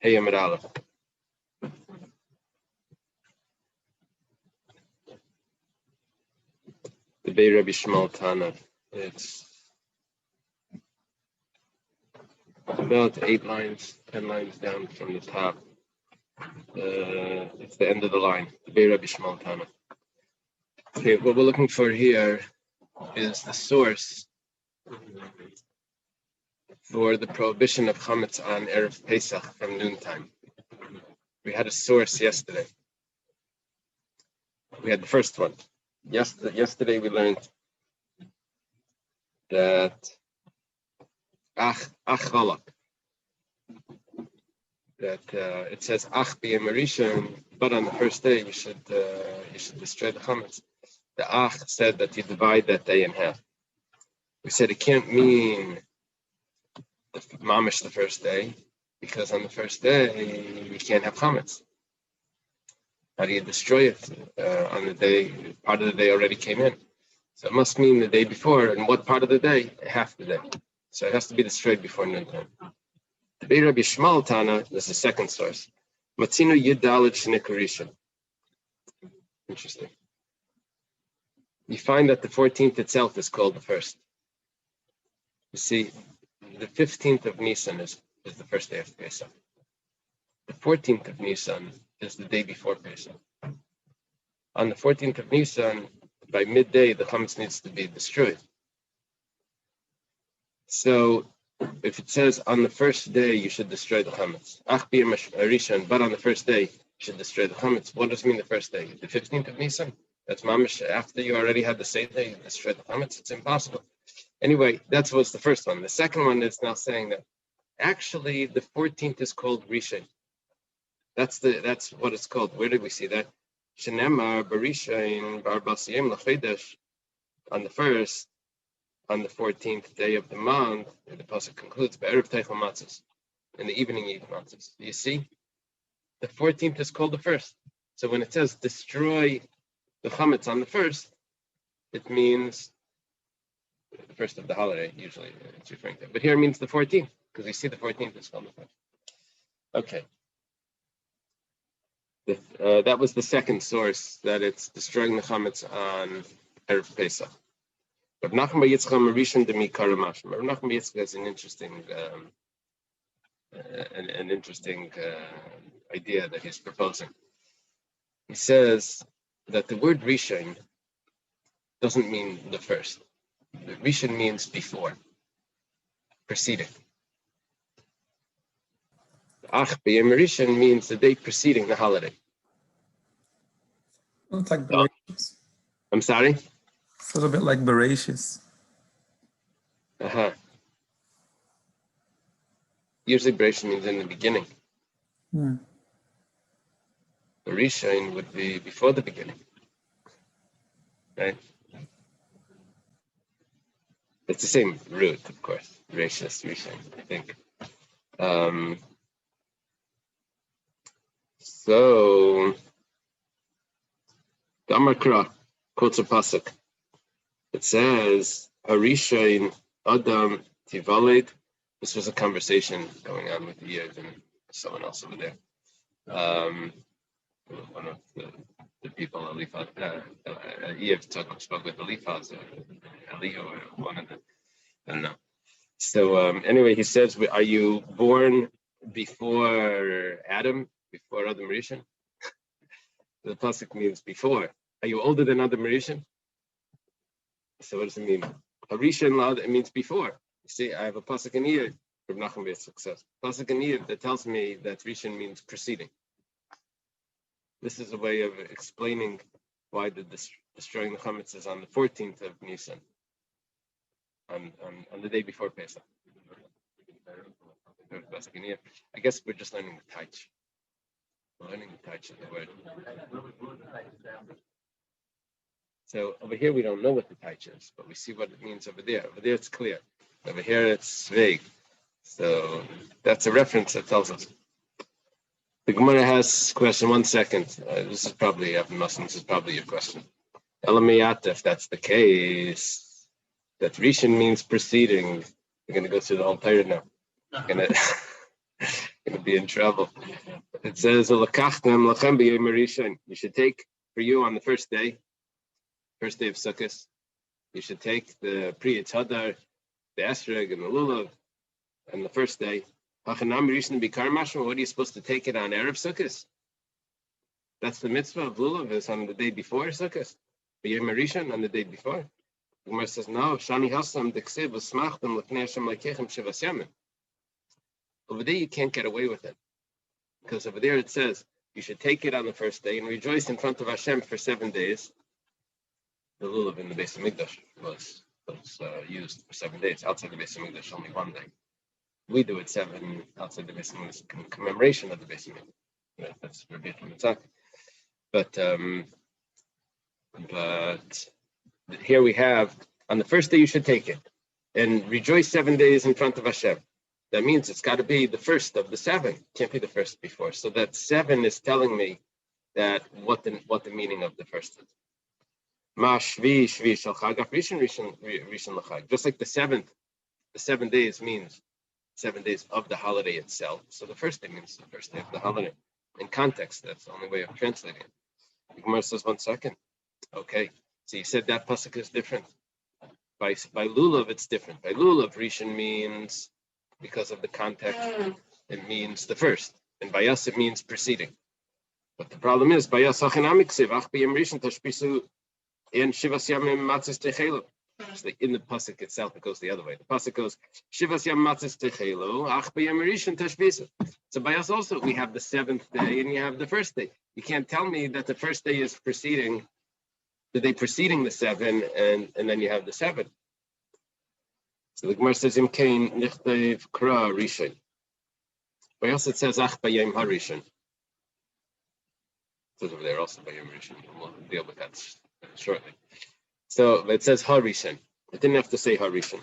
Hey Amid Aleph. The Bei Rabbi Shmuel Tana. It's about 8 lines, 10 lines down from the top. It's the end of the line. The Bei Rabbi Shmuel Tana. Okay, what we're looking for here is the source for the prohibition of chametz on Erev Pesach from noontime. We had a source yesterday. We had the first one. Yesterday we learned that chalak, that it says ach b'yom rishon, but on the first day you should destroy the chametz. The ach said that you divide that day in half. We said it can't mean the mamish the first day, because on the first day you can't have chametz. How do you destroy it on the day? Part of the day already came in, so it must mean the day before. And what part of the day? Half the day. So it has to be destroyed before noontime. The Bei Rabbi Shmuel Tana is the second source. Matzino Yud Daled Shnei. Interesting. You find that the 14th itself is called the first. You see, the 15th of Nisan is the first day of Pesach. The 14th of Nisan is the day before Pesach. On the 14th of Nisan, by midday, the chametz needs to be destroyed. So, if it says on the first day you should destroy the chametz, ach b'yom rishon, but on the first day you should destroy the chametz. What does it mean the first day? The 15th of Nisan? That's mamish after you already had the Seder, you destroy the chametz. It's impossible. Anyway, that was the first one. The second one is now saying that actually the 14th is called Rishon. That's what it's called. Where did we see that? Shenemar Barishain Bar Basiyim Lachedesh. On the 14th day of the month, the pasuk concludes Be'erev Teichel Matzos. In the evening you eat matzos. You see, the 14th is called the first. So when it says destroy the chametz on the first, it means the first of the holiday. Usually it's referring to, but here it means the 14th because we see the 14th is called the first. Okay. That was the second source, that it's destroying the chametz on Erev Pesach. Rav Nachman bar Yitzchak Rishon Demi Karamash. Rav Nachman bar Yitzchak has an interesting idea that he's proposing. He says that the word Rishon doesn't mean the first. The Rishon means before, preceding. Ach b'yom rishon means the day preceding the holiday. It's like Bereshis. I'm sorry? It's a little bit like Bereshis. Usually Bereshis means in the beginning. Yeah. The Rishon would be before the beginning. Right? It's the same root, of course. Bereshis, Rishon, I think. So, the Amar Kra quotes a pasuk. It says, Harishain Adam Tivaled. This was a conversation going on with Yev and someone else over there. One of the people, Yev spoke with Eliphaz, Elihu, or one of them. I don't know. So anyway, he says, are you born before Adam? Before Adam Rishon? The pasuk means before. Are you older than Adam Rishon? So what does it mean? Rishon, it means before. You see, I have a pasuk in here from Nachum Beis Success. Pasuk in here that tells me that Rishon means preceding. This is a way of explaining why the destroying the chametz is on the 14th of Nisan, on the day before Pesach. I guess we're just learning the taich. Learning the taich of the word. So over here we don't know what the taich is, but we see what it means over there. Over there it's clear. Over here it's vague. So that's a reference that tells us. The Gemara has question. 1 second. This is probably This is probably your question. Elamiyat, if that's the case, that Rishon means preceding. We're going to go through the whole Torah now. going to be in trouble. It says, you should take for you on the first day of Sukkot, you should take the Pri Tzadar, the Esrog, and the Lulav, and the first day. What are you supposed to take it on Erev Sukkot? That's the mitzvah of Lulav, is on the day before Sukkot. B'Yom Rishon, on the day before. The Gemara says, no, Shani Hasam Diksiv V'Smachtem L'Pnei Hashem L'Keichem Shivas Yamim. Over there, you can't get away with it. Because over there it says, you should take it on the first day and rejoice in front of Hashem for 7 days. The Lulav in the Beis Hamikdash was used for 7 days. Outside the Beis Hamikdash, only 1 day. We do it 7 outside the Beis Hamikdash, commemoration of the Beis Hamikdash. Yeah, that's Rabbi Mitzvah. But here we have, on the first day you should take it and rejoice 7 days in front of Hashem. That means it's got to be the first of the 7. Can't be the first before. So that 7 is telling me that what the meaning of the first is. Just like the 7 days means 7 days of the holiday itself. So the first day means the first day of the holiday. In context, that's the only way of translating it. The Gemara says, 1 second. Okay, so you said that pasuk is different. By Lulav, it's different. By Lulav, Rishon means, because of the context, it means the first. And by us, it means preceding. But the problem is, by us, in the pasuk itself, it goes the other way. The pasuk goes, Shivas Yam Matzis Techelu, Ach B'Yam Rishon Tashbisu. So by us also, we have the 7th day and you have the first day. You can't tell me that the first day is preceding the day preceding the 7, and then you have the 7. So the Gemara says, Im Kain Nichtev Kra Rishon. By us it says, Ach B'Yam HaRishon. It says over there also B'Yam Rishon. We'll deal with that shortly. So it says HaRishon. It didn't have to say HaRishon.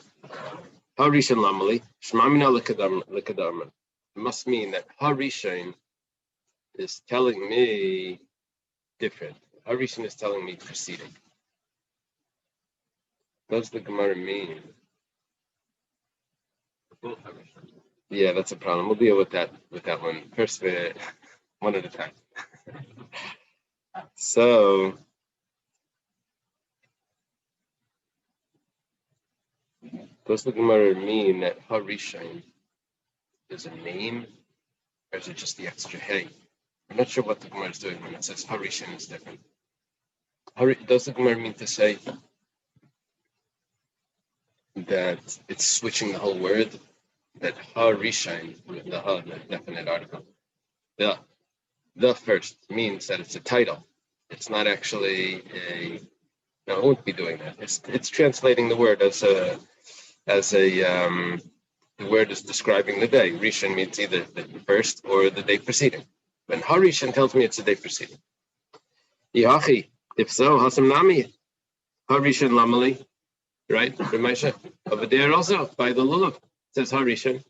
HaRishon Lamali, Shmamina L'Kedarman. It must mean that HaRishon is telling me different. HaRishon is telling me preceding. What does the Gemara mean? Yeah, that's a problem. We'll deal with that one. First, one at a time. So, does the Gemara mean that HaRishon is a name, or is it just the extra hey? I'm not sure what the Gemara is doing when it says HaRishon is different. Does the Gemara mean to say that it's switching the whole word? That HaRishon, with the Ha, the definite article, the first means that it's a title. It's not actually a. No, it won't be doing that. It's translating the word as a. The word is describing the day. Rishon means either the first or the day preceding. When HaRishon tells me it's the day preceding. Yachi, if so, Hasam Nami, HaRishon Lamali, right? Ramesha. Over there also, by the Lulav, it says HaRishon.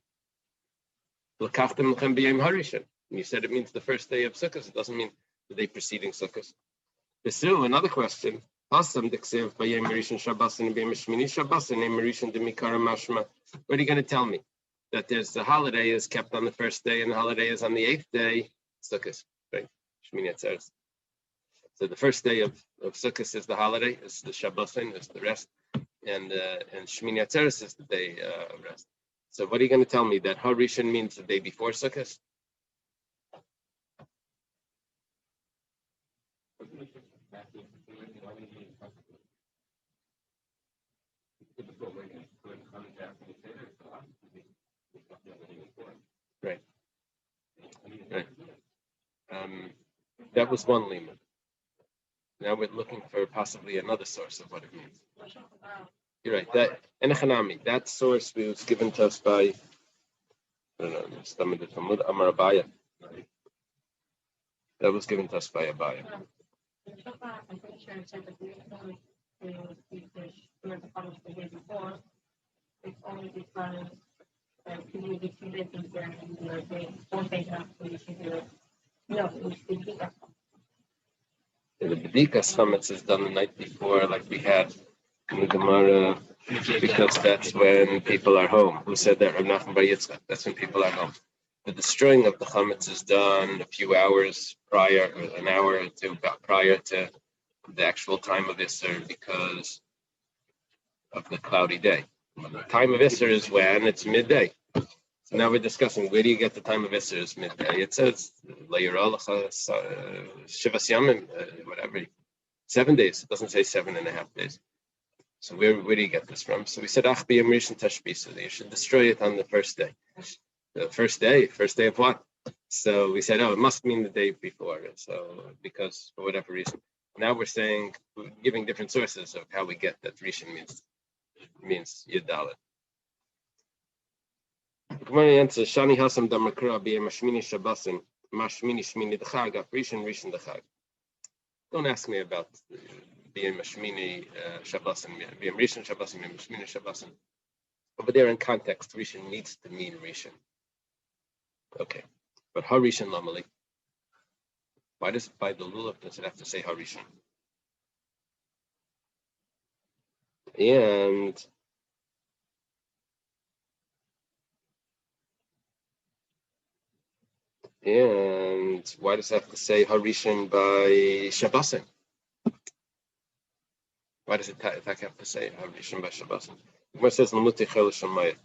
L'kachtem l'chem b'yom HaRishon. And you said it means the first day of Sukkot. It doesn't mean the day preceding Sukkot. Still, another question. Hasam d'ksiv b'yom Rishon Shabbos and b'yom Shmini Shabbos and b'yom Rishon d'mikara mashma. What are you going to tell me? That there's the holiday is kept on the first day and the holiday is on the 8th day. Sukkot, right? Shmini Atzeres. So the first day of Sukkot is the holiday, is the Shabbos, is the rest, and Shmini Atzeres is the day of rest. So what are you going to tell me? That HaRishon means the day before Sukkot? Right. Right. That was one limud. Now we're looking for possibly another source of what it means. You're right. That Enechanami, that source was given to us by Amar Abaya. That was given to us by Abaya. I'm pretty sure it said that the day before. It's only because you distribute things during the day, 4 days after you should do it. No, it's the B'dikas. The B'dikas chametz is done the night before, like we had in the Gemara, because that's when people are home. Who said that? Rav Nachman Bar Yitzchak. That's when people are home. the destroying of the chametz is done a few hours prior, or an hour or two prior to the actual time of Isser because of the cloudy day. The time of Isser is when it's midday. So now we're discussing where do you get the time of Isser is midday. It says Shivas Yamim, whatever, 7 days. It doesn't say 7.5 days. So where do you get this from? So we said Ach b'yom rishon tashbisa. You should destroy it on the first day. The first day of what? So we said, it must mean the day before. So because for whatever reason. Now we're saying, we're giving different sources of how we get that rishon means Yud. Gemara answers, Shani Hasam Damakra be a Mashmini Shabbasin, Mashmini Shmini Dechag, Rishon Dechag. Don't ask me about being Mashmini Shabbasin, being Rishon Shabbasin, being Mashmini Shabbasin. Over there in context, Rishon needs to mean Rishon. Okay, but Harishon Lamali. Why does by the lulav does it have to say Harishon? And why does it have to say Harishon by Shabbasin? Why does it have to say Harishon by Shabbasin? It says Lamuti Chel Shamayit.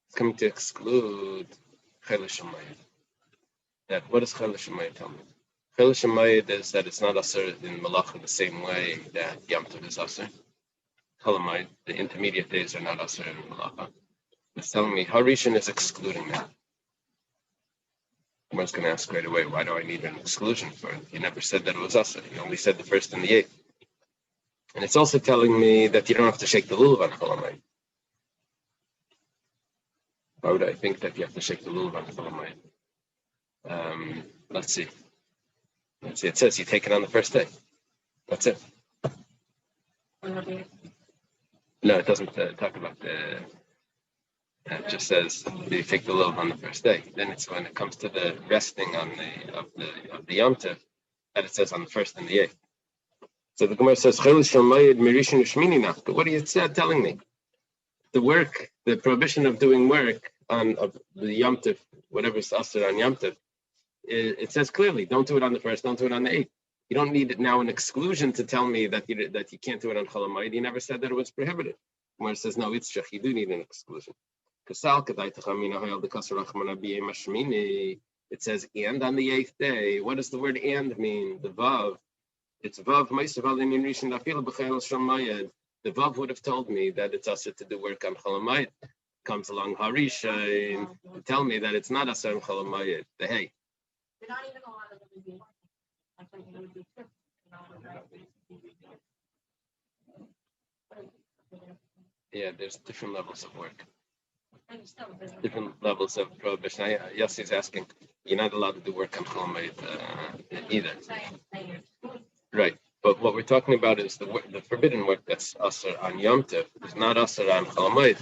It's coming to exclude Chel Shamayit. That what does Chel Shamayit tell me? Chel Shamayit is that it's not Aser in Malacha the same way that Yom Tov is Aser. Cholamayit, the intermediate days are not Aser in Malacha. It's telling me Harishon is excluding that. Someone's going to ask right away, why do I need an exclusion for it? You never said that it was Aser. You only said the first and the 8th. And it's also telling me that you don't have to shake the lulav on Cholamayit. Why would I think that you have to shake the lulav on Cholamayit? Let's see. It says you take it on the first day. That's it. No, it doesn't talk about the. It just says you take the lulav on the first day. Then it's when it comes to the resting on the Yom Tov that it says on the first and the 8th. So the Gemara says, but what are you telling me? The work, the prohibition of doing work on the Yom Tov, whatever is Asr on Yom Tov, it says clearly, don't do it on the first, don't do it on the 8th. You don't need now an exclusion to tell me that you can't do it on Cholamayit. You never said that it was prohibited. Gemara says, no, it's shech, you do need an exclusion. It says, and on the 8th day, what does the word and mean? The Vav. It's Vav. The Vav would have told me that it's Asr to do work on Cholamayit. Comes along Harishon to tell me that it's not Asr on Cholamayit. The hey. Yeah, there's different levels of work. Different levels of prohibition. Yossi's asking, you're not allowed to do work on Cholamayit either. Right. But what we're talking about is the forbidden work that's Asr on Yom Tov is not Asr on Cholamayit.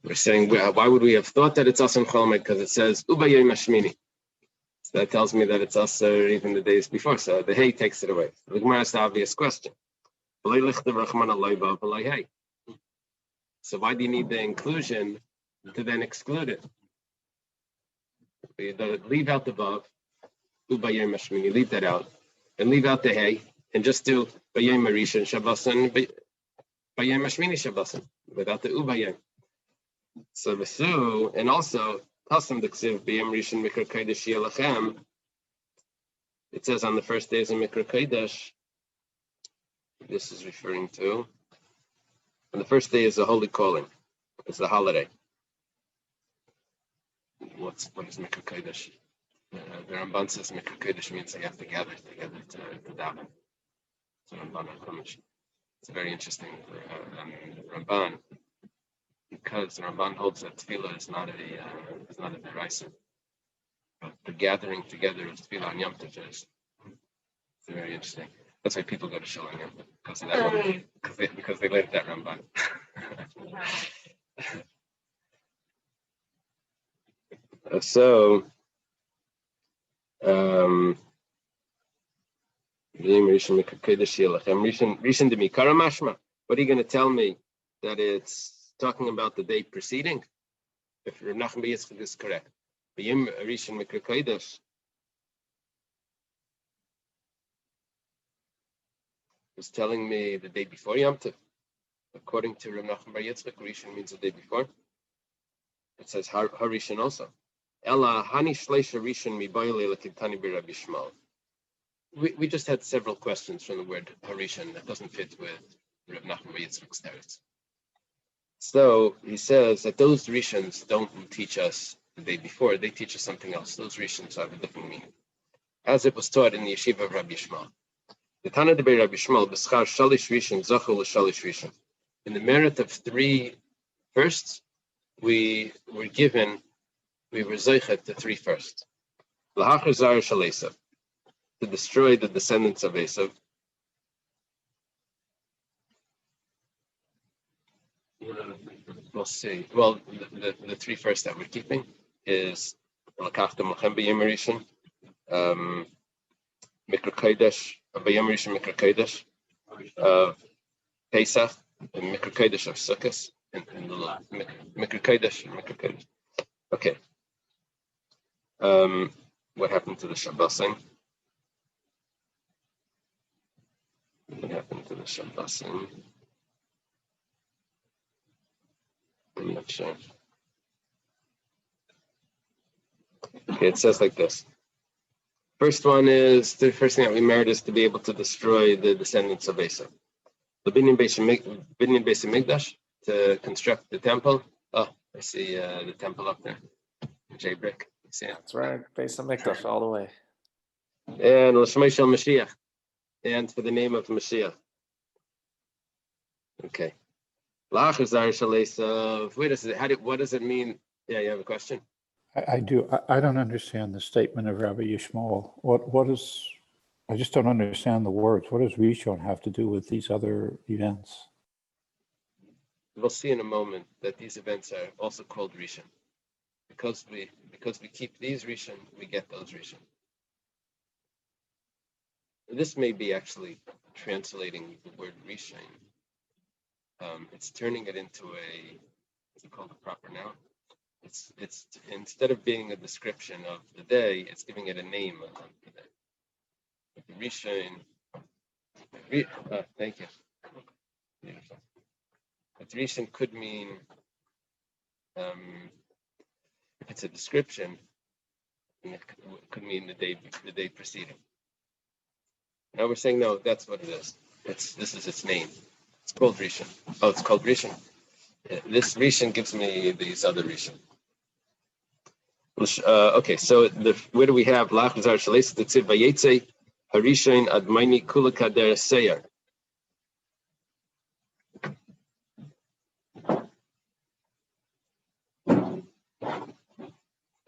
We're saying, why would we have thought that it's Asr on Cholamayit? Because it says, Uba Yom Hashmini. So that tells me that it's Asr even the days before. So the hay takes it away. The Gemara asks the obvious question. So why do you need the inclusion to then exclude it? You leave out the Vav, Uba Yom Hashmini, leave that out. And leave out the hay and just do Bayem Marishan Shabbasan, Bayem Mashmini Shabbasan, without the Ubayem. So Vesu, and also Tasam Diksiv Bayem Rishon Mikra Kodesh Yelachem. It says on the first days of Mikra Kodesh, this is referring to, and the first day is the holy calling. It's the holiday. What is Mikra Kodesh? The Ramban says Mikra Kodesh means they have to gather together to daven. So Ramban HaKumash. It's very interesting Ramban, because the Ramban holds that tefillah is not a deraisa, but the gathering together of tefillah on Yom Tov is. It's very interesting. That's why people go to Shul on Yom Tov, because of that one, because they learned that Ramban. So. What are you going to tell me? That it's talking about the day preceding? if Rav Nachman bar Yitzchak is correct, B'yom Rishon Mikra Kodesh was telling me the day before Yom Tov. According to Rav Nachman bar Yitzchak, Rishon means the day before. It says Harishon also. Ella Hani Shleisha Rishon Mibayle Lekitani B'Rabbi Shmuel. We just had several questions from the word Harishon that doesn't fit with Rav Nachman bar Yitzchak's teretz. So he says that those Rishons don't teach us the day before; they teach us something else. Those Rishons have a different meaning, as it was taught in the yeshiva of Rabbi Shmuel. The Tana de Rabbi Shmuel b'schar shalish Rishon zachul l'shalish Rishon. In the merit of 3 firsts, we were zeichet to 3 firsts. L'hachar zar shel Esav, to destroy the descendants of Esav. We'll see. Well, the 3 firsts that we're keeping is L'kachta Mochem b'yom Rishon, Mikra Kodesh, b'yom Rishon Mikra Kodesh of Pesach, and Mikra Kodesh of Sukkot, and the Mikra Kodesh. Okay. What happened to the Shabbosim? What happened to the Shabbosim? I'm not sure. Okay, it says like this. First one is, the first thing that we merit is to be able to destroy the descendants of Esau. The Binyan Beis Hamikdash, to construct the temple. Oh, I see the temple up there. J Brick. See it? That's right. Beis Hamikdash all the way. And L'Shmei Shel Mashiach. And for the name of Mashiach. Okay. L'achar zar shel Esav. Wait a second. What does it mean? Yeah, you have a question? I do. I don't understand the statement of Rabbi Yishmael. What is? I just don't understand the words. What does Rishon have to do with these other events? We'll see in a moment that these events are also called Rishon. Because we keep these Rishon, we get those Rishon. This may be actually translating the word Rishon. It's turning it into what's it called, a proper noun? It's instead of being a description of the day, it's giving it a name of the day. Rishon. Thank you. Beautiful. But Rishon could mean, if it's a description, it could mean the day preceding. Now we're saying no, that's what it is. This is its name. It's called Rishon. Oh, it's called Rishon. This Rishon gives me these other Rishon. Okay, so where do we have Lach Zar Shaleis Tzid Vayetze Harishon Admaini Kula Kader Seir.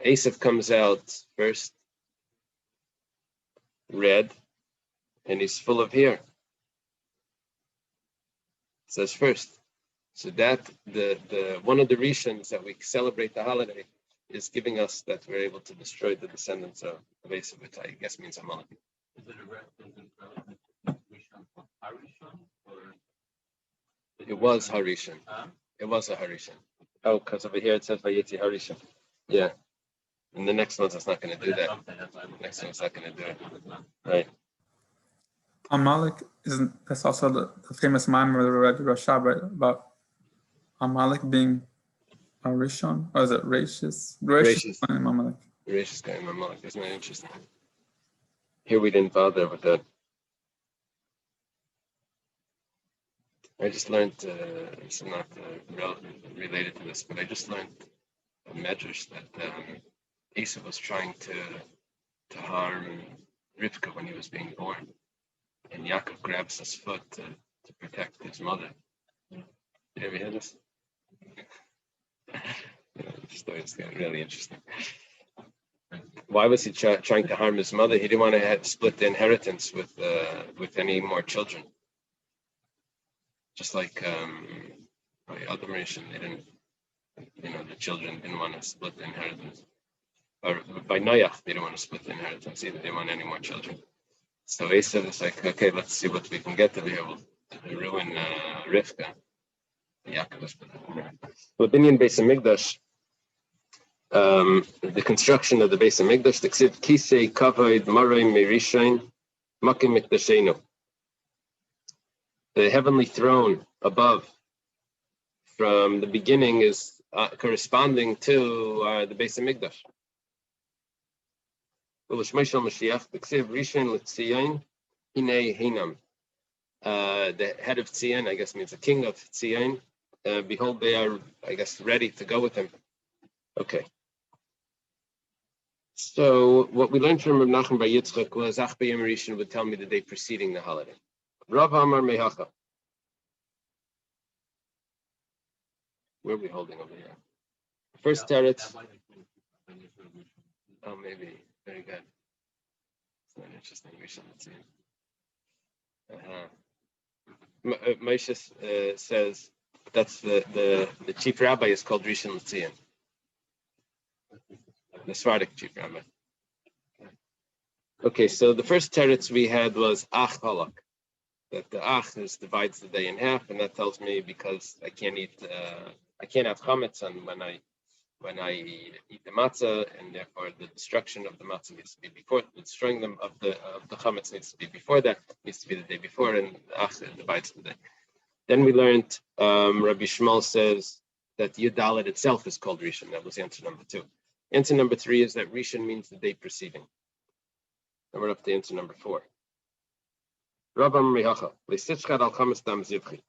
Esav comes out first, red, and he's full of hair. It says first. So that the one of the Rishons that we celebrate the holiday is giving us that we're able to destroy the descendants of Esav, which I guess means Amalek. Is it a reference Rishon for Harishon, or? It was Harishon. It was a Harishon. Oh, because over here it says Vayetzi Harishon. Yeah. And the next one's it's not going to do that. Next one's not going to do it. Right. Amalek that's also the famous Maimer of Rabbi Rashab, right? About Amalek being a Rishon, or is it Rashis? Rashis. Amalek. Rashis guy in Amalek. Isn't that interesting? Here we didn't bother with that. I just learned, it's not related to this, but I just learned a medrash that Esau was trying to harm Rivka when he was being born. And Yaakov grabs his foot to protect his mother. You ever hear this? The story is really interesting. Why was he trying to harm his mother? He didn't want to split the inheritance with any more children. Just like by other nation, they didn't, the children didn't want to split the inheritance. Or by Noach, they didn't want to split the inheritance either. They didn't want any more children. So Esau is like, okay, let's see what we can get to be able to ruin Rivka. Yaakov was put in there. But Binyan Beis Hamikdash, the construction of the base of Mikdash. T'ksiv kisei kavod maroi merishain makim mikdashenu. The heavenly throne above from the beginning is corresponding to the base of Mikdash. The head of Tzion, I guess, means the king of Tzion. Behold, they are, I guess, ready to go with him. Okay. So what we learned from Rav Nachman Bar Yitzchak was Ach B'Yom Rishon would tell me the day preceding the holiday. Rav Amar Mehacha. Where are we holding over here? First teretz. Oh, maybe. Very good. It's not interesting. We shouldn't see it. Moshe says that's the chief rabbi is called Rishon LeZion. The Sephardic chief rabbi. Okay, so the first teretz we had was Ach Halak, that the Ach divides the day in half, and that tells me because I can't have chametz on when I eat the matzah, and therefore the destruction of the matzah needs to be before. The destroying them of the chametz needs to be before that. Needs to be the day before, and the Ach divides the day. Then we learned Rabbi Shmuel says that Yudalet itself is called Rishon. That was answer number 2. Answer number 3 is that Rishon means the day preceding. And we're up to answer number 4. Rabbi Mehacha, Leisitzchad al chametz dam zivchi.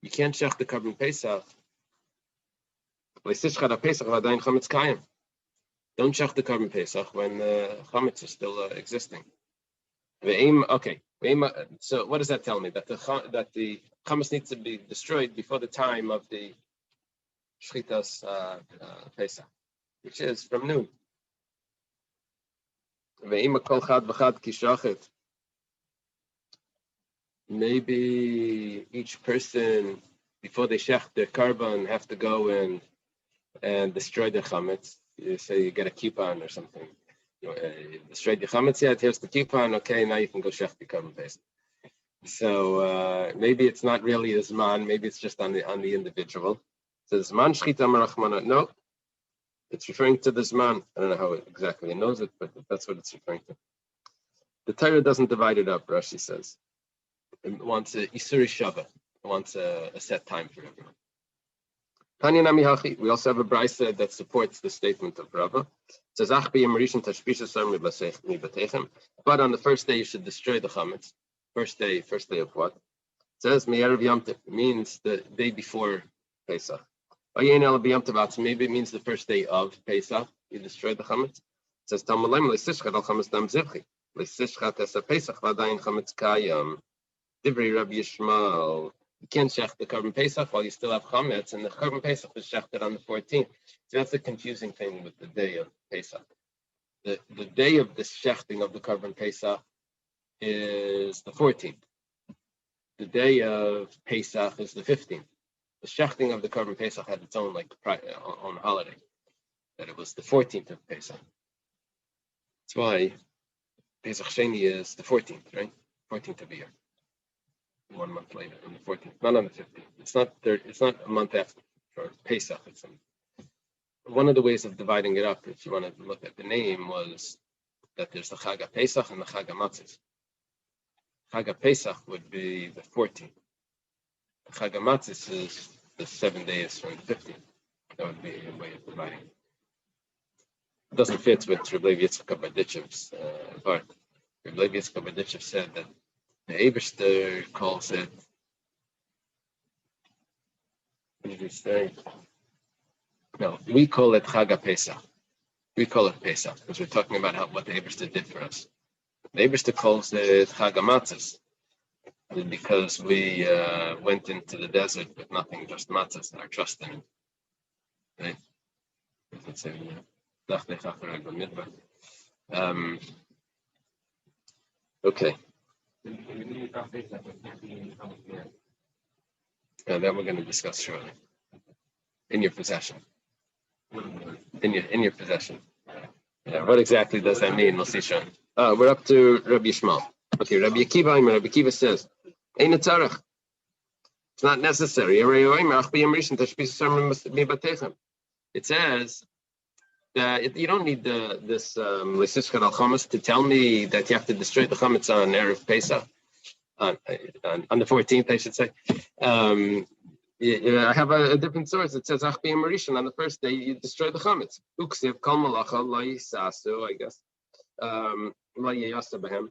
You can't shech the carbon Pesach. Leisitzchad al Pesach v'adayin chametz kayim. Don't shech the carbon Pesach when the chametz is still existing. Okay. So what does that tell me? That the chametz needs to be destroyed before the time of the shchitas Pesach, which is from noon. Maybe each person, before they shech their carbon, have to go in and destroy their chametz. You say you get a coupon or something. Destroy the chametz yet? Here's the coupon. Okay, now you can go shech the carbon paste. So maybe it's not really a zman. Maybe it's just on the individual. So zman shchita marachmana. No, it's referring to the zman. I don't know how exactly it knows it, but that's what it's referring to. The Torah doesn't divide it up. Rashi says it wants a isuri shava. It wants a set time for everyone. Tanya Nami Hachi. We also have a brisa that supports the statement of Rava. It says, but on the first day you should destroy the chametz. First day of what? It says Me'erev Yom Tov, means the day before Pesach. Maybe it means the first day of Pesach. You destroy the chametz. It says Talmud Leisischat al chametz dam zivchi. Leisischat es Pesach v'adayin chametz kayam. Divrei Rabbi Yishmael. You can't shech the carbon Pesach while you still have chametz, and the carbon Pesach is shechted on the 14th. So that's the confusing thing with the day of Pesach. The day of the shechting of the carbon Pesach is the 14th. The day of Pesach is the 15th. The shechting of the carbon Pesach had its own own holiday, that it was the 14th of Pesach. That's why Pesach Sheni is the 14th, right? 14th of the year. 1 month later, on the 14th, not on the 15th. It's not a month after for Pesach. One of the ways of dividing it up, if you want to look at the name, was that there's the Chag Pesach and the Chag Matzos. Chag Pesach would be the 14th. The Chag Matzos is the 7 days from the 15th. That would be a way of dividing it. It doesn't fit with Rebbe Yitzchak Berditchev's part. Rebbe Yitzchak Berditchev said that the Eberster calls it, what did he say? No, we call it Chag Pesach. We call it Pesach because we're talking about what the Eberster did for us. The Eberster calls it Chag Matzos because we went into the desert with nothing, just matzahs, our trust in it. Right? Okay. That we're going to discuss shortly. In your possession. In your possession. Yeah, what exactly does that mean? We'll see shortly. We're up to Rabbi Yishmael. Okay, Rabbi Akiva says, Ein tzarech. It's not necessary. It says You don't need this Lisishkat al Chametz to tell me that you have to destroy the Chametz on Erev Pesach, on the 14th, I should say. I have a different source. It says Ach B'Yom Rishon, on the first day you destroy the Chametz. Uksiv Kol Malacha Lo Yisasu, I guess. Lo Yiyasa B'hem.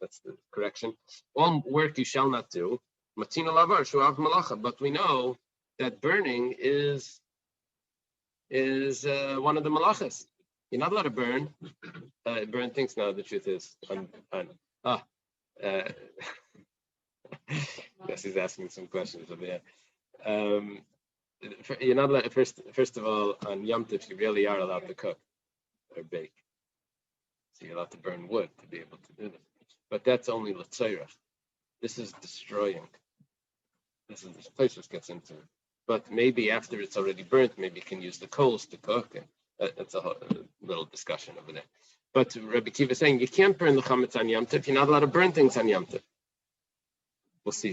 That's the correction. All work you shall not do. Matina Lavar Shuav Malacha. But we know that burning is one of the malachas. You're not allowed to burn things. Now the truth is, yes, he's asking some questions over there. You're not allowed. First of all, on Yom Tov, you really are allowed to cook or bake. So you're allowed to burn wood to be able to do this. But that's only l'tzairach. This is destroying. This is the place which gets into it. But maybe after it's already burnt, maybe you can use the coals to cook. And that's a little discussion over there. But Rabbi Kiva is saying you can't burn the chametz on Yom Tov. You're not allowed to burn things on Yom Tov. We'll see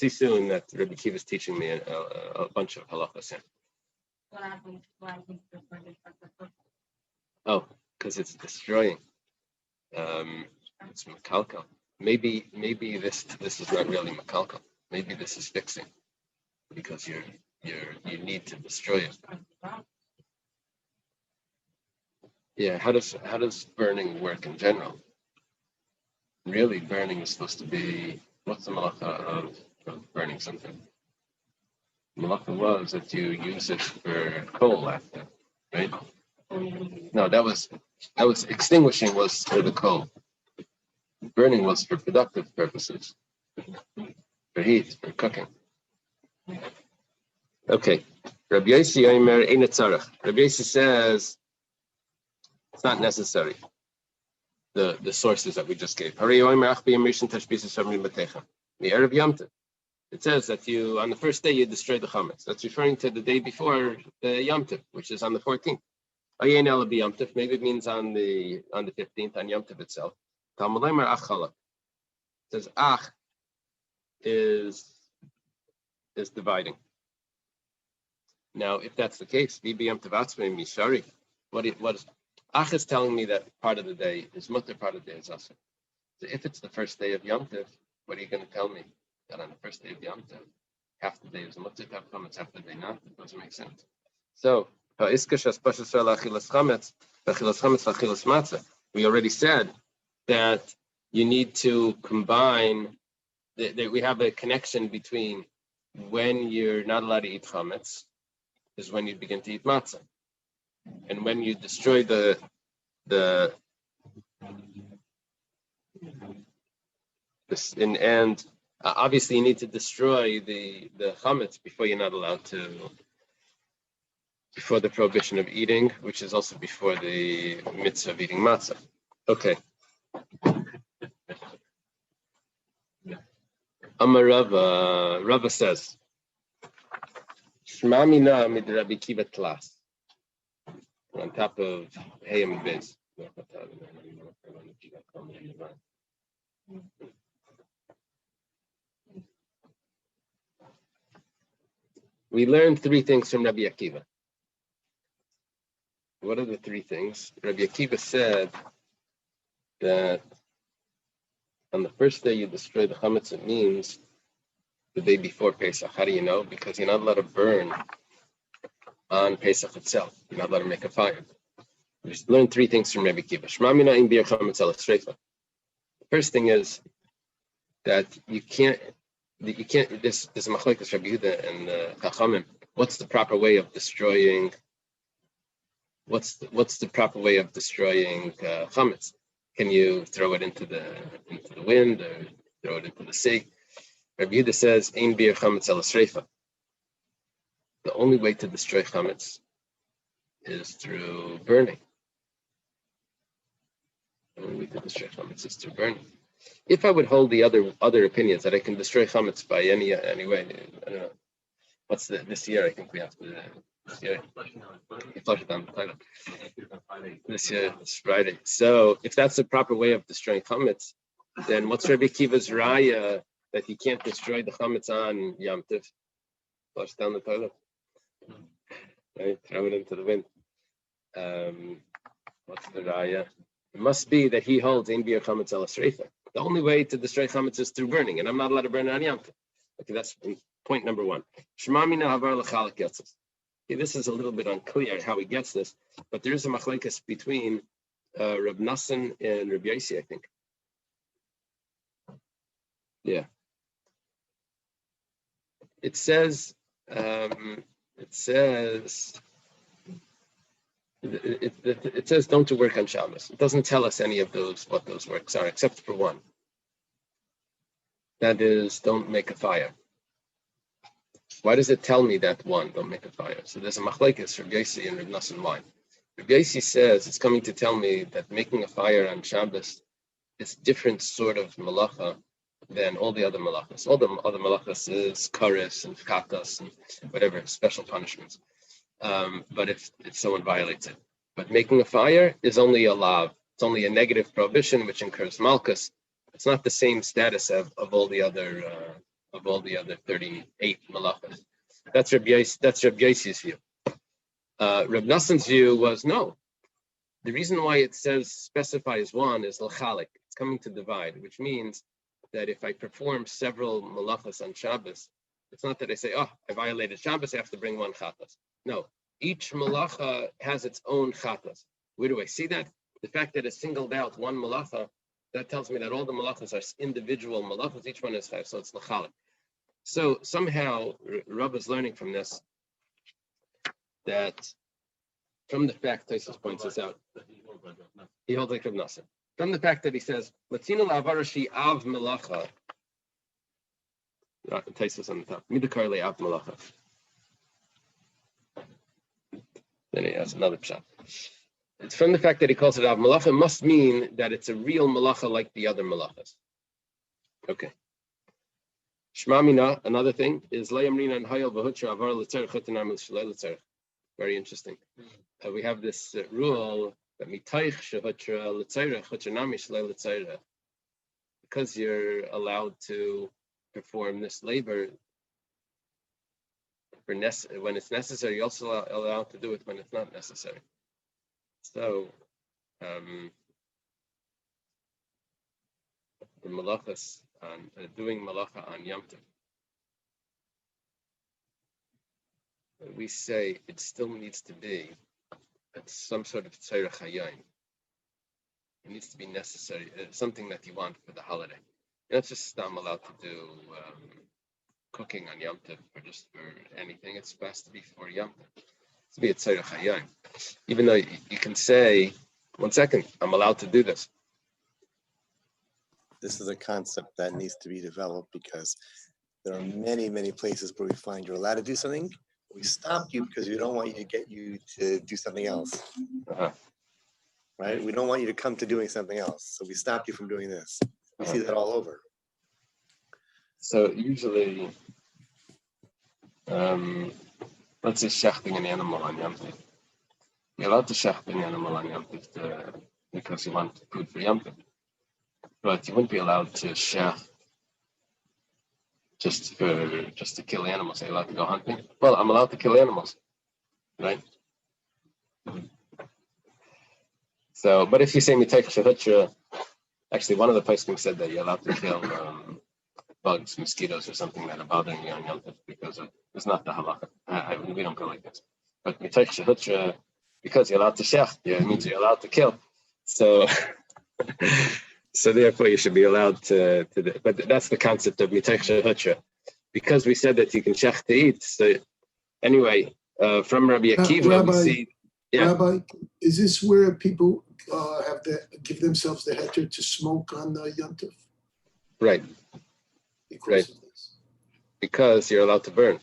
soon that Rabbi Kiva is teaching me a bunch of halachas. Oh, because it's destroying. It's makalkal. Maybe this is not really makalkal. Maybe this is fixing, because you need to destroy it. Yeah, how does burning work in general? Really, burning is supposed to be, what's the malacha of burning something? Malacha was that you use it for coal after, right? No, that was extinguishing was for the coal. Burning was for productive purposes, for heat, for cooking. Okay, Rabbi Yossi Omer ein tzarech. Rabbi Yossi says it's not necessary. The sources that we just gave. It says that you on the first day you destroy the chametz. That's referring to the day before the Yom Tov, which is on the 14th. Maybe it means on the 15th on Yom Tov itself. It says ach is dividing. Now, if that's the case, what is ach is telling me that part of the day is mutter, part of the day is asr. So if it's the first day of Yom Tov, what are you going to tell me? That on the first day of Yom Tov, half the day is mutter, half the day not? It doesn't make sense. So, we already said that you need to combine, that we have a connection between when you're not allowed to eat chametz, is when you begin to eat matzah. And when you destroy obviously you need to destroy the chametz before you're not allowed to, before the prohibition of eating, which is also before the mitzvah of eating matzah. Okay. Amar Rava says, Shema mina mid Rabbi Kiva class. On top of Hayam Bez. We learned three things from Rabbi Akiva. What are the three things? Rabbi Akiva said that on the first day you destroy the chametz, it means the day before Pesach. How do you know? Because you're not allowed to burn on Pesach itself. You're not allowed to make a fire. We learned three things from Rabbi Akiva. The first thing is that you can't. This is machlokes Rabbi Yehuda and Chachamim. What's the proper way of destroying? What's the proper way of destroying chametz? Can you throw it into the wind or throw it into the sea? Rabbi Yehuda says, "Ein bir chametz el sreifa." The only way to destroy chametz is through burning. The only way to destroy chametz is through burning. If I would hold the other opinions that I can destroy chametz by any way, I don't know. What's this year? I think we have to. This year, you flush it down the toilet. This year it's Friday. So if that's the proper way of destroying chametz, then what's Rabbi Akiva's raya that you can't destroy the chametz on Yom Tov? Flush down the toilet, right? Throw it into the wind. What's the raya? It must be that he holds in beer chametz el asreifa. The only way to destroy chametz is through burning, and I'm not allowed to burn it on Yom Tov. Okay, that's point number one. Shema mina havar l'chalak yatzos. Okay, this is a little bit unclear how he gets this, but there is a machlekes between Reb Nassan and Reb Yosi, I think. Yeah. It says it says don't to work on Shabbos. It doesn't tell us any of what those works are, except for one. That is, don't make a fire. Why does it tell me that one, don't make a fire? So there's a machlekes, Reb Yosi and Reb Nassan why. Reb Yosi says it's coming to tell me that making a fire on Shabbos is different sort of malacha than all the other malachas. All the other malachas is kares and katas and whatever, special punishments. But if someone violates it. But making a fire is only a lav. It's only a negative prohibition, which incurs malchus. It's not the same status of all the other 38 malachas. That's Reb Yosi's view. Reb Nassan's view was no. The reason why it says specifies one is l'chalik. It's coming to divide, which means that if I perform several malachas on Shabbos, it's not that I say, oh, I violated Shabbos, I have to bring one chatas. No, each malacha has its own chatas. Where do I see that? The fact that it's singled out one malacha, that tells me that all the malachas are individual malachas, each one is five, so it's l'chalik. So somehow, Rav is learning from this that from the fact, Taisus points this out, he holds like Rav Nassan. From the fact that he says, Latina la'avarashi av melacha, Taisus on the top, midakarle av melacha. Then he has another pshat. It's from the fact that he calls it av melacha must mean that it's a real melacha like the other melachas. Okay. Shema mina, another thing, is layamrina and hayal v'hutra avar l'tzerech chutanam l'shalei l'tzerech. Very interesting. We have this rule that mitaych shehutra l'tzerech chutanam l'shalei l'tzerech. Because you're allowed to perform this labor when it's necessary, you're also allowed to do it when it's not necessary. So, the malachas on doing malacha on Yom Tov, we say it still needs to be some sort of tzarech hayom. It needs to be necessary, something that you want for the holiday. You're not just allowed to do cooking on Yom Tov or just for anything. It's supposed to be for Yom Tov. It's to be a tzarech hayom. Even though you can say, 1 second, I'm allowed to do this. This is a concept that needs to be developed because there are many, many places where we find you're allowed to do something. We stop you because we don't want you to get you to do something else. Right? We don't want you to come to doing something else. So we stop you from doing this. We see that all over. So usually, let's say shechting an animal on Yom Tov. You're allowed to shecht an animal on Yom Tov because you want food for Yom Tov. But you wouldn't be allowed to shecht just to kill animals. Are you allowed to go hunting? Well, I'm allowed to kill animals, right? So, but if you say mitaych shehutra, actually one of the poskim said that you're allowed to kill bugs, mosquitoes, or something that are bothering you on Yom Tov because it's not the halacha. We don't go like this. But mitaych shehutra, because you're allowed to shecht, it means you're allowed to kill. So. So therefore, you should be allowed to do. But that's the concept of mitaych shehutra, because we said that you can shech to eat. So anyway, from Rabbi Akiva, Rabbi, we see. Yeah. Rabbi, is this where people give themselves the heter to smoke on Yom Tov? Right. Because of this. Because you're allowed to burn.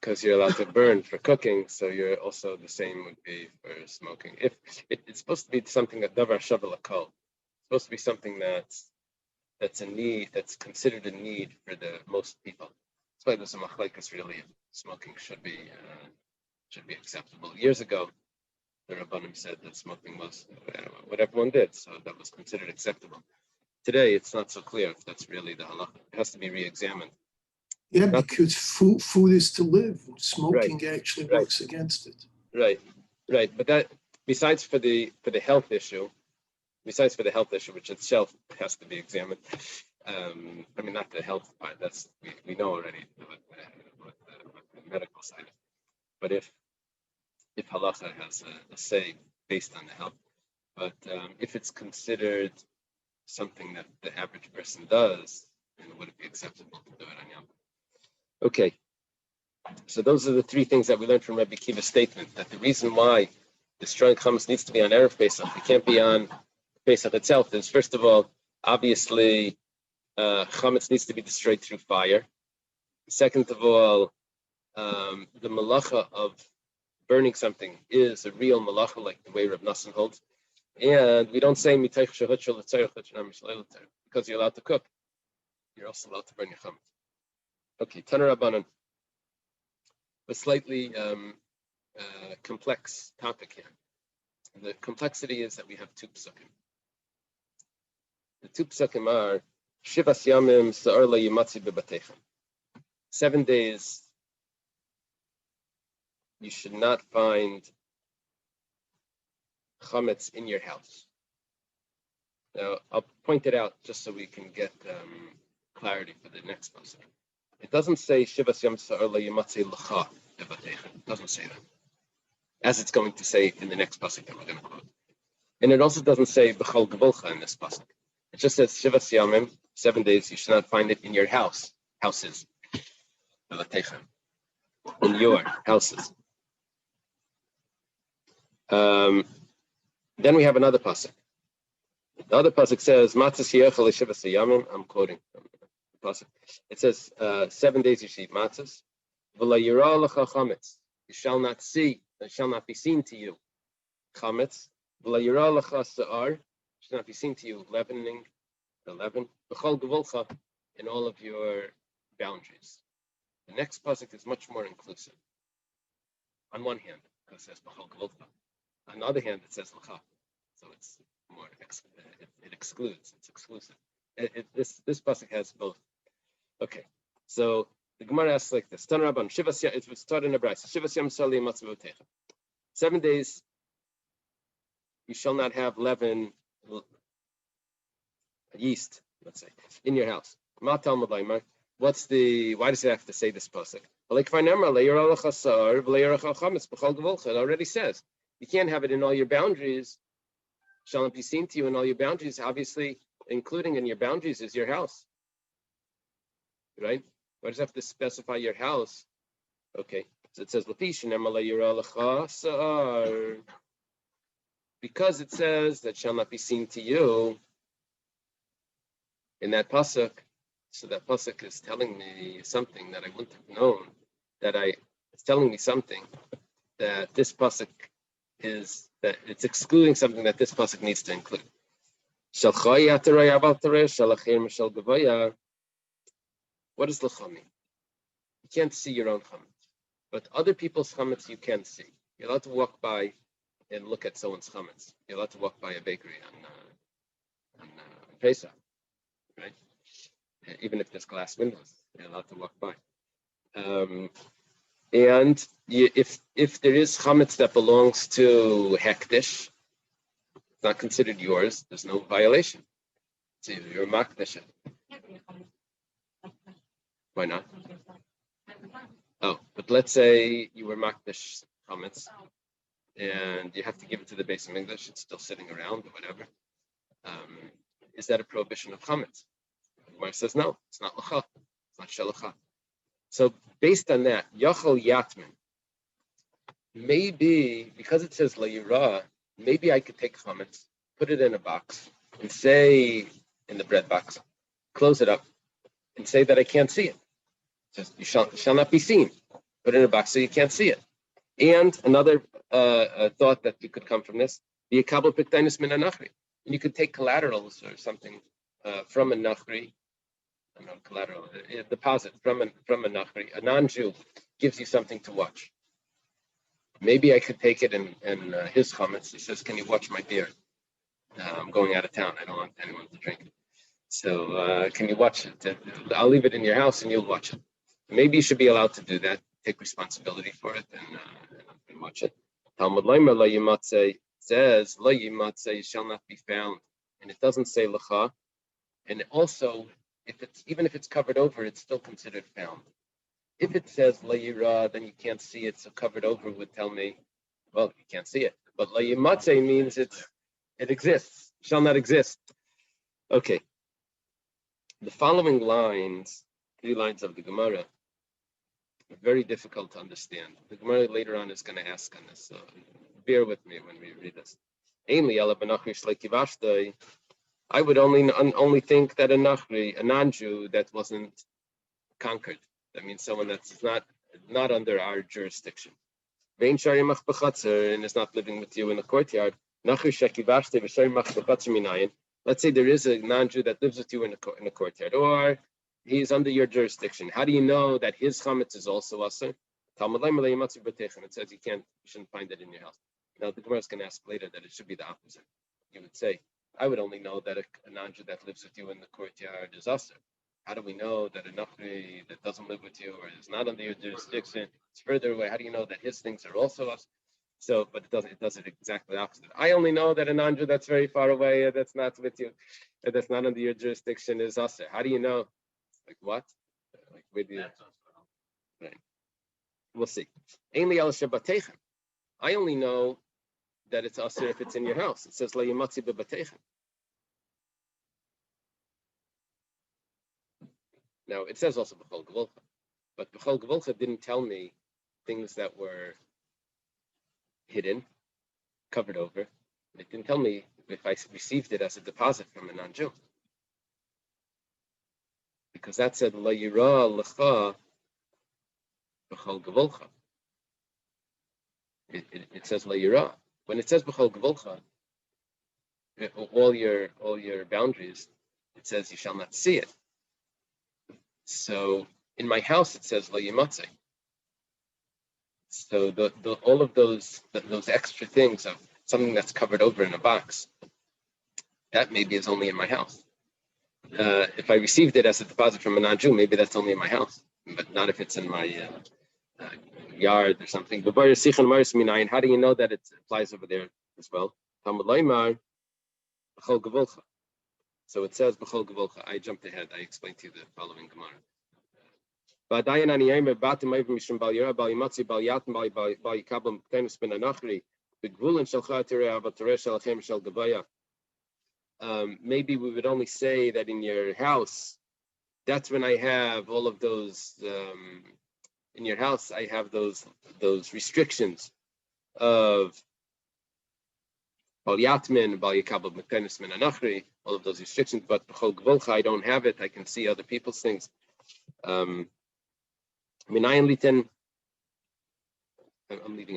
Because you're allowed to burn for cooking, so you're also the same would be for smoking. If it's supposed to be something that davar shavel akol, it's supposed to be something that's a need, that's considered a need for the most people. That's why there's a machlekes really if smoking should be acceptable. Years ago, the Rabbanim said that smoking was what everyone did, so that was considered acceptable. Today, it's not so clear if that's really the halacha. It has to be re-examined. Yeah, because food is to live. Smoking actually works against it. Right. But that besides for the health issue, which itself has to be examined. I mean, not the health part. That's we know already what the medical side. But if halacha has a say based on the health, but if it's considered something that the average person does, then would it be acceptable to do it on Yom? Okay. So those are the three things that we learned from Rabbi Kiva's statement, that the reason why destroying chametz needs to be on Erev Pesach, it can't be on Pesach itself, is first of all, obviously, chametz needs to be destroyed through fire. Second of all, the malacha of burning something is a real malacha, like the way Rav Nassim holds. And we don't say because you're allowed to cook. You're also allowed to burn your chametz. Okay, Taner Rabbanan. A slightly complex topic here. The complexity is that we have two psukim. The two psukim are Shivas Yamim Sa'ar La Yimatzi Bebatechem. 7 days you should not find chametz in your house. Now I'll point it out just so we can get clarity for the next pasuk. It doesn't say Shivas Yam Sa'ar La Yimatzi L'cha Bebatechem. It doesn't say that, as it's going to say in the next pasuk that we're going to quote. And it also doesn't say B'chol Gevulcha in this pasuk. It just says Shivas Yamim, 7 days, you should not find it in your houses, in your houses. Then we have another pasuk. The other pasuk says Matzah Yechel Shivas Yamim. I'm quoting from the pasuk. It says 7 days you should eat matzahs. V'la yira lecha chametz. You shall not see, it shall not be seen to you. Chametz. V'la yira lecha sa'ar. Should not be seen to you, leavening, the leaven, b'chol gevulcha, in all of your boundaries. The next pasuk is much more inclusive. On one hand, it says b'chol gevulcha. On the other hand, it says l'cha. So it's more, it excludes, it's exclusive. This pasuk has both. Okay, so the Gemara asks like this: Tan Rabban, Shivas Yam, it was taught in a brayso. Shivas Yam Sali Matzah B'Otecha. 7 days you shall not have leaven, yeast, let's say, in your house. What's the? Why does it have to say this pasuk? It already says you can't have it in all your boundaries. Shall not be seen to you in all your boundaries. Obviously, including in your boundaries is your house, right? Why does it have to specify your house? Okay, so it says because it says that shall not be seen to you in that pasuk. So that pasuk is telling me something that I wouldn't have known. It's telling me something that this pasuk is, that it's excluding something that this pasuk needs to include. What does l'cha mean? You can't see your own chametz, but other people's chametz you can see. You're allowed to walk by and look at someone's chametz. You're allowed to walk by a bakery on Pesach, right? Even if there's glass windows, you're allowed to walk by. And if there is chametz that belongs to hektish, it's not considered yours, there's no violation. So you're makdish. Why not? Oh, but let's say you were makdish chametz, and you have to give it to the base of English. It's still sitting around or whatever. Is that a prohibition of chametz? Gemara says no. It's not l'cha. It's not shelacha. So based on that, yachol yatmin. Maybe because it says la'yira, maybe I could take chametz, put it in a box, and say in the bread box, close it up, and say that I can't see it. It says you shall not be seen. Put it in a box so you can't see it. And another thought that could come from this, the kabel piktainis min anachri. And you could take collaterals or something from a nachri, collateral, a deposit from a nachri. A non-Jew gives you something to watch. Maybe I could take it in his chametz. He says, "Can you watch my beer? I'm going out of town. I don't want anyone to drink it. So can you watch it? I'll leave it in your house and you'll watch it." Maybe you should be allowed to do that. Take responsibility for it and watch it. Talmud Leimer la yimatzei says la yimatzei shall not be found, and it doesn't say lecha. And also, even if it's covered over, it's still considered found. If it says la yira, then you can't see it. So covered over would tell me, well, you can't see it. But la yimatzei means it exists, shall not exist. Okay. The following lines, 3 lines of the Gemara, are very difficult to understand. The Gemara later on is going to ask on this, so bear with me when we read this. I would only think that a Nachri, a non-Jew that wasn't conquered, that means someone that's not under our jurisdiction, and is not living with you in the courtyard. Let's say there is a non-Jew that lives with you in the courtyard, or he is under your jurisdiction. How do you know that his chametz is also aser? It says you shouldn't find it in your house. Now the Gemara is going to ask later that it should be the opposite. You would say, I would only know that a non-Jew that lives with you in the courtyard is aser. How do we know that a Nachri that doesn't live with you or is not under your jurisdiction is further away? How do you know that his things are also aser? So, but it does it exactly opposite. I only know that a non-Jew that's very far away, that's not with you, that's not under your jurisdiction is aser. How do you know? Like what? Like where do you? Right. We'll see. I only know that it's aser if it's in your house. It says la yimatzi bebateichem. Now it says also b'chol gevolcha, but b'chol gevolcha didn't tell me things that were hidden, covered over. It didn't tell me if I received it as a deposit from a non-Jew. Because that said, La yira lecha b'chol gevolcha. It says La yira. When it says b'chol gevolcha, all your boundaries, it says you shall not see it. So in my house it says La yimatzei. So all of those extra things of something that's covered over in a box, that maybe is only in my house. If I received it as a deposit from a non-Jew, maybe that's only in my house, but not if it's in my yard or something. How do you know that it applies over there as well? So it says b'chol gevolcha. I jumped ahead. I explained to you the following Gemara. Maybe we would only say that in your house, that's when I have all of those. In your house, I have those restrictions of all of those restrictions. But b'chol gevolcha, I don't have it. I can see other people's things. I'm leaving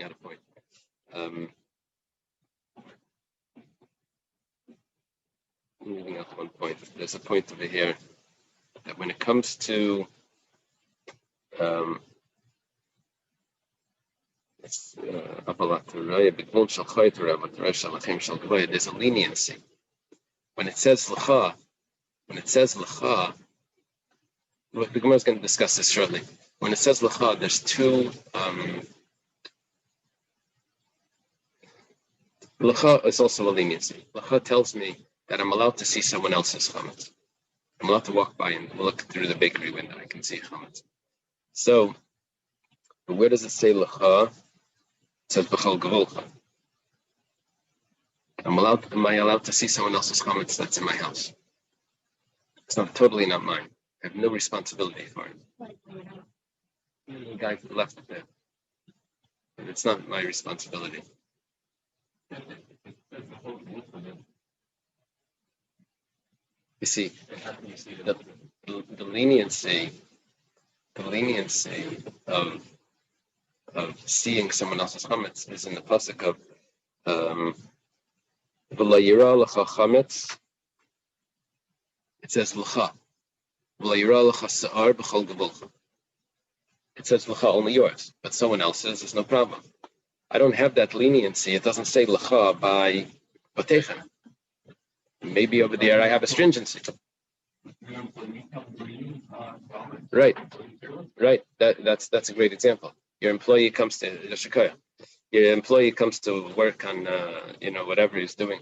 out a point. I'm leaving out one point. There's a point over here that when it comes to there's a leniency. When it says lecha, the Gemara is going to discuss this shortly. When it says lecha, there's two. Lecha is also a leniency. Lecha tells me that I'm allowed to see someone else's chametz. I'm allowed to walk by and look through the bakery window. I can see chametz. So, where does it say lecha? It says b'chol gevolcha. Am I allowed to see someone else's chametz that's in my house? It's totally not mine. I have no responsibility for it. The guy to the left of there. It's not my responsibility. You see, the leniency of seeing someone else's chametz is in the pasuk of v'la yira lecha chametz. It says lecha. V'la yira lecha sa'ar b'chol gevolcha. It says lecha only yours, but someone else's is no problem. I don't have that leniency. It doesn't say lecha by batechem. Maybe over there I have a stringency. Right. That's a great example. Your employee comes to the shikoya. Your employee comes to work on, whatever he's doing,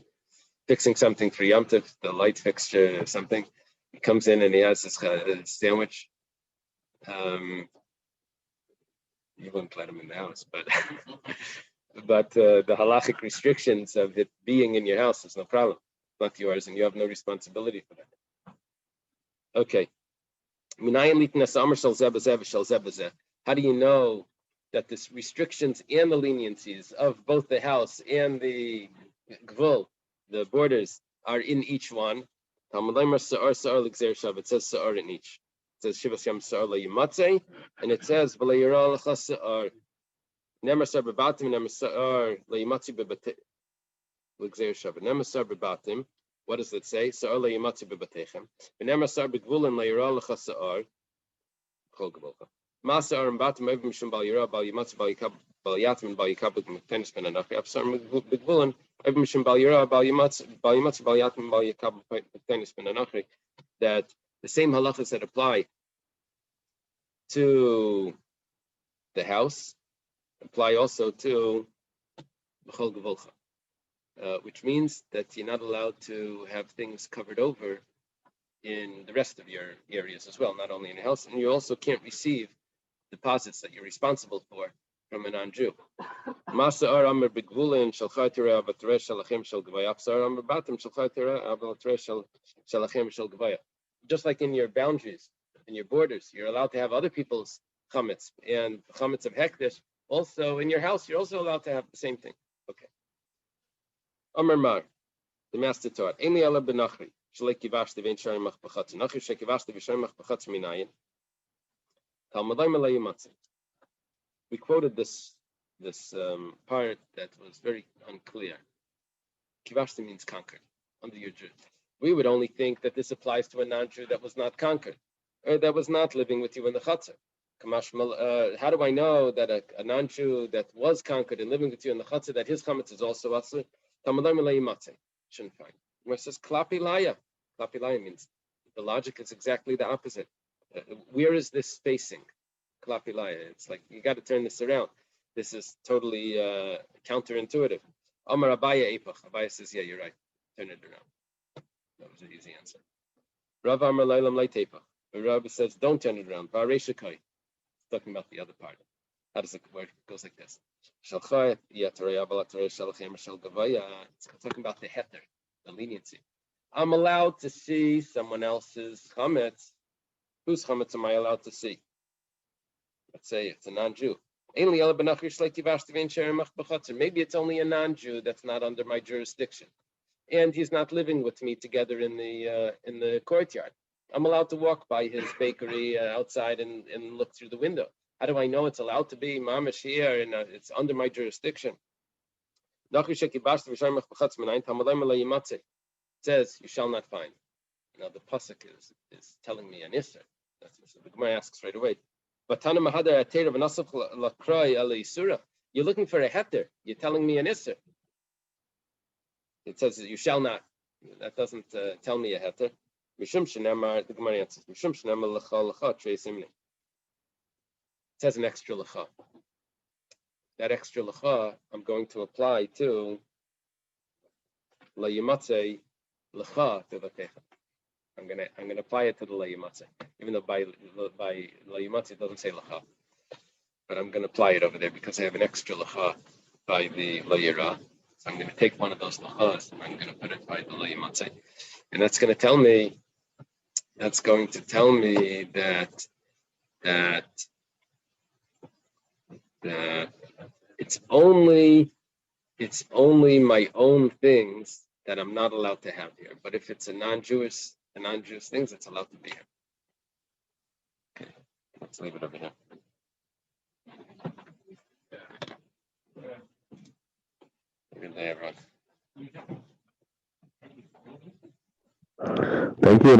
fixing something for Yom Tov, the light fixture or something. He comes in and he has his sandwich. You wouldn't let him in the house, but the halachic restrictions of it being in your house is no problem. It's not yours, and you have no responsibility for that. Okay. How do you know that the restrictions and the leniencies of both the house and the gvul, the borders, are in each one? It says sa'ar in each. It says shivas yam sa'ar layimatzei, and it says v'layira lecha sa'ar. Nemer sa'ar bebatim, nemer sa'ar layimatzi bebate l'gzer shavet. Nemer sa'ar bebatim. What does it say? Sa'ar layimatzi bebatechem. Nemer sa'ar begvulin layira lecha sa'ar. Chol gvulcha. Masa'ar and batim ev mishum bal yira bal yimatzi bal yikab bal yatim bal yikab tenis ben anachi. Sa'ar begvulin ev mishum bal yira bal yimatzi bal yatim bal yikab tenis ben anachi. That the same halachas that apply to the house apply also to b'chol gevulcha, which means that you're not allowed to have things covered over in the rest of your areas as well, not only in the house, and you also can't receive deposits that you're responsible for from a non-Jew. Masa'ar amr begvulin shalchai tirah v'tereh shalachem shel gevaya. Masa'ar amr batim shalchai tirah v'tereh shalachem shel gevaya. Just like in your boundaries, in your borders, you're allowed to have other people's chametz and chametz of hekdesh. Also, in your house, you're also allowed to have the same thing. Okay. Amar Mar, the master taught. Emi ala benachri shalek kivashti vein sharim machbachatz. Nachri shekivashti v'sharim machbachatz minayin. Talmudai malay matzah. We quoted this part that was very unclear. Kivashti means conquered under your Jew. We would only think that this applies to a non-Jew that was not conquered, or that was not living with you in the chutzner. How do I know that a non-Jew that was conquered and living with you in the chutzner, that his chametz is also asur? Shouldn't find. Where it says klapi laya. Klapi laya means the logic is exactly the opposite. Where is this facing? Klapi laya. It's like you got to turn this around. This is totally counterintuitive. Amar Abaya Epach. Abaya says, yeah, you're right. Turn it around. That was an easy answer. Rav Amar Lailam Laitepach. Rav says, don't turn it around. Vareshakai. Talking about the other part. How does it work? It goes like this. It's talking about the heter, the leniency. I'm allowed to see someone else's chametz. Whose chametz am I allowed to see? Let's say it's a non-Jew. Maybe it's only a non-Jew that's not under my jurisdiction, and he's not living with me together in the courtyard. I'm allowed to walk by his bakery outside and look through the window. How do I know it's allowed to be mamish here and it's under my jurisdiction? It says, you shall not find. Now the pasuk is telling me an isser. That's what the Gemara asks right away. You're looking for a heter. You're telling me an isser. It says that you shall not. That doesn't tell me a heter. The Gemara answers. It says an extra lecha. That extra lecha I'm going to apply to la yimatzei lecha tevatecha. I'm gonna apply it to the la yimatzei, even though by la yimatzei it doesn't say lecha, but I'm gonna apply it over there because I have an extra lecha by the la yira. So I'm gonna take one of those lechas and I'm gonna put it by the la yimatzei, and that's going to tell me that it's only my own things that I'm not allowed to have here. But if it's a non-Jewish things, it's allowed to be here. Okay, let's leave it over here. Good day, everyone. Thank you.